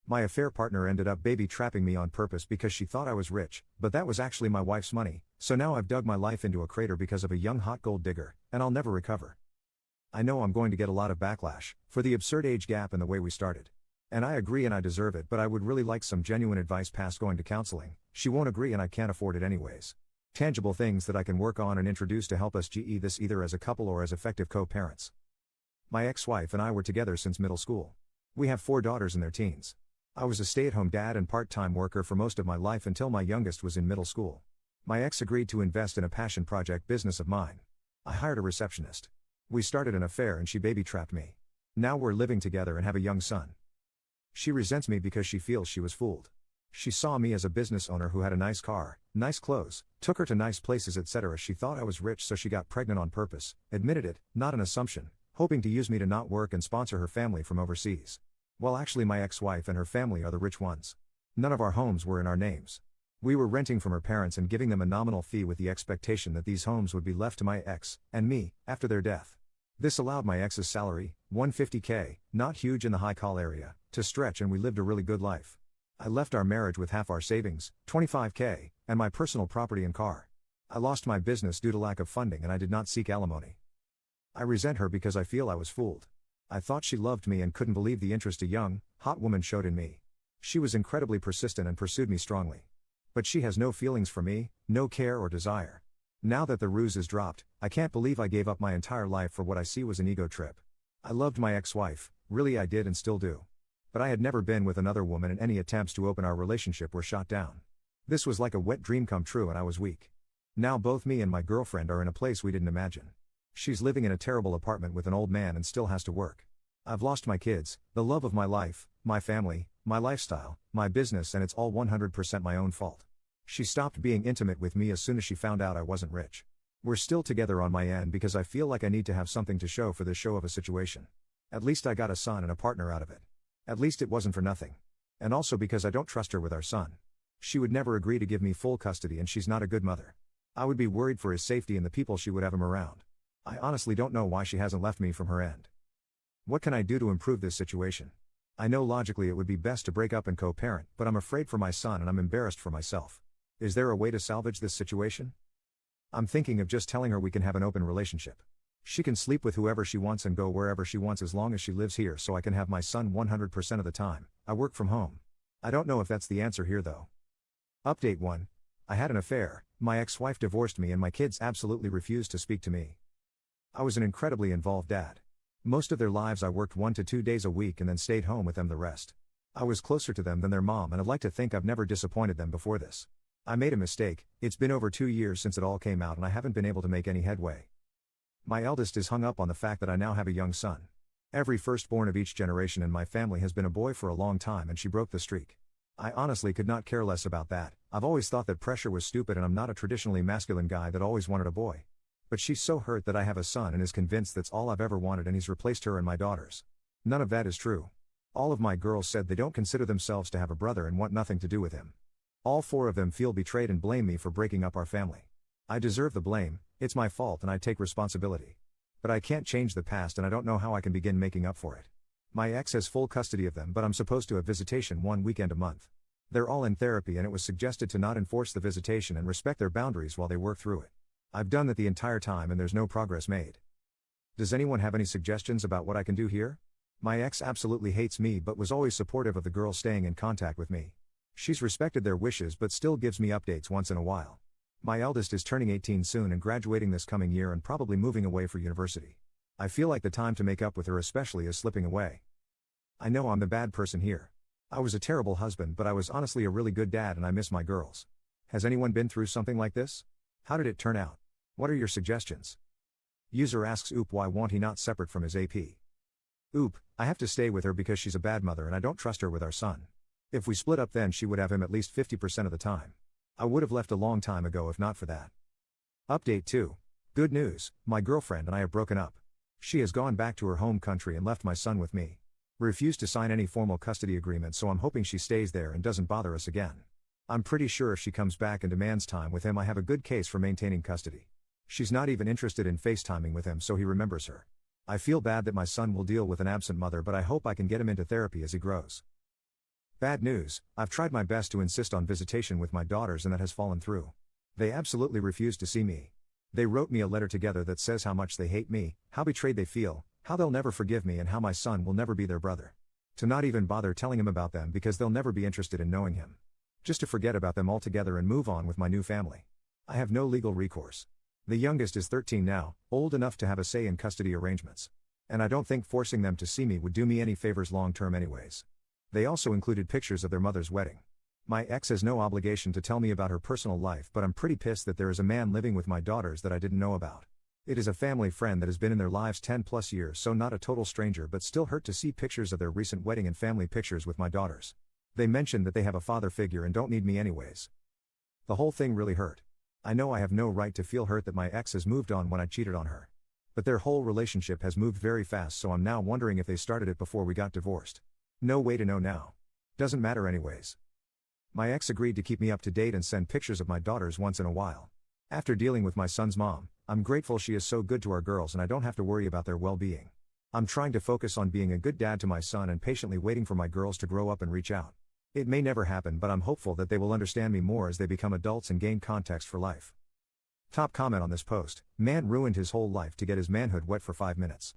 My affair partner ended up baby trapping me on purpose because she thought I was rich, but that was actually my wife's money, so now I've dug my life into a crater because of a young hot gold digger, and I'll never recover. I know I'm going to get a lot of backlash for the absurd age gap and the way we started. And I agree and I deserve it, but I would really like some genuine advice past going to counseling. She won't agree and I can't afford it anyways. Tangible things that I can work on and introduce to help us GE this either as a couple or as effective co-parents. My ex-wife and I were together since middle school. We have 4 daughters in their teens. I was a stay-at-home dad and part-time worker for most of my life until my youngest was in middle school. My ex agreed to invest in a passion project business of mine. I hired a receptionist. We started an affair and she baby-trapped me. Now we're living together and have a young son. She resents me because she feels she was fooled. She saw me as a business owner who had a nice car, nice clothes, took her to nice places etc. She thought I was rich so she got pregnant on purpose, admitted it, not an assumption, hoping to use me to not work and sponsor her family from overseas. Well, actually my ex-wife and her family are the rich ones. None of our homes were in our names. We were renting from her parents and giving them a nominal fee with the expectation that these homes would be left to my ex, and me, after their death. This allowed my ex's salary, $150K, not huge in the high call area, to stretch and we lived a really good life. I left our marriage with half our savings, $25K, and my personal property and car. I lost my business due to lack of funding and I did not seek alimony. I resent her because I feel I was fooled. I thought she loved me and couldn't believe the interest a young, hot woman showed in me. She was incredibly persistent and pursued me strongly. But she has no feelings for me, no care or desire. Now that the ruse is dropped, I can't believe I gave up my entire life for what I see was an ego trip. I loved my ex-wife, really I did and still do. But I had never been with another woman and any attempts to open our relationship were shot down. This was like a wet dream come true and I was weak. Now both me and my girlfriend are in a place we didn't imagine. She's living in a terrible apartment with an old man and still has to work. I've lost my kids, the love of my life, my family, my lifestyle, my business and it's all 100% my own fault. She stopped being intimate with me as soon as she found out I wasn't rich. We're still together on my end because I feel like I need to have something to show for this show of a situation. At least I got a son and a partner out of it. At least it wasn't for nothing. And also because I don't trust her with our son. She would never agree to give me full custody and she's not a good mother. I would be worried for his safety and the people she would have him around. I honestly don't know why she hasn't left me from her end. What can I do to improve this situation? I know logically it would be best to break up and co-parent, but I'm afraid for my son and I'm embarrassed for myself. Is there a way to salvage this situation? I'm thinking of just telling her we can have an open relationship. She can sleep with whoever she wants and go wherever she wants as long as she lives here so I can have my son 100% of the time. I work from home. I don't know if that's the answer here though. Update 1. I had an affair, my ex-wife divorced me and my kids absolutely refused to speak to me. I was an incredibly involved dad. Most of their lives I worked 1 to 2 days a week and then stayed home with them the rest. I was closer to them than their mom and I'd like to think I've never disappointed them before this. I made a mistake, it's been over 2 years since it all came out and I haven't been able to make any headway. My eldest is hung up on the fact that I now have a young son. Every firstborn of each generation in my family has been a boy for a long time and she broke the streak. I honestly could not care less about that. I've always thought that pressure was stupid and I'm not a traditionally masculine guy that always wanted a boy. But she's so hurt that I have a son and is convinced that's all I've ever wanted and he's replaced her and my daughters. None of that is true. All of my girls said they don't consider themselves to have a brother and want nothing to do with him. All 4 of them feel betrayed and blame me for breaking up our family. I deserve the blame, it's my fault and I take responsibility. But I can't change the past and I don't know how I can begin making up for it. My ex has full custody of them but I'm supposed to have visitation 1 weekend a month. They're all in therapy and it was suggested to not enforce the visitation and respect their boundaries while they work through it. I've done that the entire time and there's no progress made. Does anyone have any suggestions about what I can do here? My ex absolutely hates me but was always supportive of the girls staying in contact with me. She's respected their wishes but still gives me updates once in a while. My eldest is turning 18 soon and graduating this coming year and probably moving away for university. I feel like the time to make up with her especially is slipping away. I know I'm the bad person here. I was a terrible husband but I was honestly a really good dad and I miss my girls. Has anyone been through something like this? How did it turn out? What are your suggestions? User asks Oop why won't he not separate from his AP? Oop, I have to stay with her because she's a bad mother and I don't trust her with our son. If we split up then she would have him at least 50% of the time. I would have left a long time ago if not for that. Update 2. Good news, my girlfriend and I have broken up. She has gone back to her home country and left my son with me. Refused to sign any formal custody agreement so I'm hoping she stays there and doesn't bother us again. I'm pretty sure if she comes back and demands time with him I have a good case for maintaining custody. She's not even interested in FaceTiming with him so he remembers her. I feel bad that my son will deal with an absent mother but I hope I can get him into therapy as he grows. Bad news, I've tried my best to insist on visitation with my daughters and that has fallen through. They absolutely refuse to see me. They wrote me a letter together that says how much they hate me, how betrayed they feel, how they'll never forgive me and how my son will never be their brother. To not even bother telling him about them because they'll never be interested in knowing him. Just to forget about them altogether and move on with my new family. I have no legal recourse. The youngest is 13 now, old enough to have a say in custody arrangements. And I don't think forcing them to see me would do me any favors long term anyways. They also included pictures of their mother's wedding. My ex has no obligation to tell me about her personal life, but I'm pretty pissed that there is a man living with my daughters that I didn't know about. It is a family friend that has been in their lives 10 plus years, so not a total stranger, but still hurt to see pictures of their recent wedding and family pictures with my daughters. They mentioned that they have a father figure and don't need me anyways. The whole thing really hurt. I know I have no right to feel hurt that my ex has moved on when I cheated on her. But their whole relationship has moved very fast, so I'm now wondering if they started it before we got divorced. No way to know now. Doesn't matter anyways. My ex agreed to keep me up to date and send pictures of my daughters once in a while. After dealing with my son's mom, I'm grateful she is so good to our girls and I don't have to worry about their well-being. I'm trying to focus on being a good dad to my son and patiently waiting for my girls to grow up and reach out. It may never happen, but I'm hopeful that they will understand me more as they become adults and gain context for life. Top comment on this post: man ruined his whole life to get his manhood wet for 5 minutes.